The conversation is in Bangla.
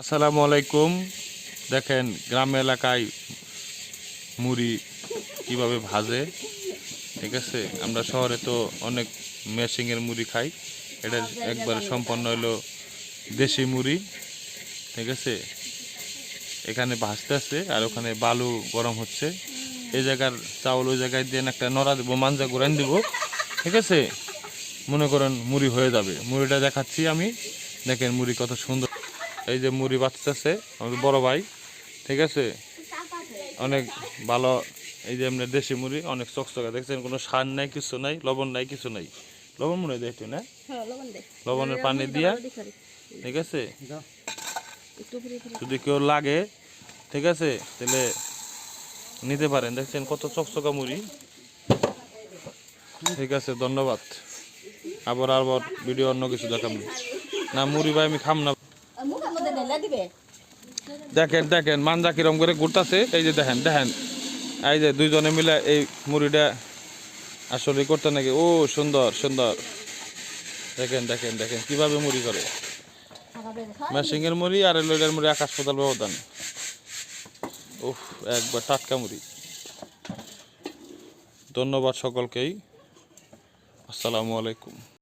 আসসালামু আলাইকুম। দেখেন গ্রাম এলাকায় মুড়ি কিভাবে ভাজে। ঠিক আছে, আমরা শহরে তো অনেক মেশিনের মুড়ি খাই, এটা একবার সম্পন্ন হলো দেশি মুড়ি। ঠিক আছে, এখানে ভাজতেছে আর ওখানে বালু গরম হচ্ছে। এই জায়গার চাউল ওই জায়গায় দিয়ে একটা নড়া দেবো, মাঞ্জা ঘুরান দিব। ঠিক আছে, মনে করেন মুড়ি হয়ে যাবে। মুড়িটা দেখাচ্ছি আমি, দেখেন মুড়ি কত সুন্দর। এই যে মুড়ি বাঁচতেছে আমাদের বড় ভাই। ঠিক আছে, অনেক ভালো। এই যে আমরা দেশি মুড়ি অনেক চকচকা, দেখছেন কোনো সার নাই, কিছু নাই, লবণ নাই, কিছু নাই। লবণ মনে হয় একটু না, লবণের পানি দিয়া। ঠিক আছে, যদি কেউ লাগে ঠিক আছে তাহলে নিতে পারেন। দেখছেন কত চকচকা মুড়ি। ঠিক আছে, ধন্যবাদ। আবার আবার ভিডিও অন্য কিছু দেখাম না, মুড়ি ভাই আমি খাম না। দেখেন দেখেন মাঞ্জা কিরম করে ঘুরতেছে। এই যে দেখেন দেখেন, এই যে দুইজনে মিলে এই মুড়িটা আসলে করতে নাকি। ও সুন্দর সুন্দর, দেখেন দেখেন দেখেন কিভাবে মুড়ি করে। মেশিনের মুড়ি আর লইলার মুড়ি আকাশ পাতাল ব্যবধান। উফ, একবার টাটকা মুড়ি। ধন্যবাদ সকলকেই। আসসালামু আলাইকুম।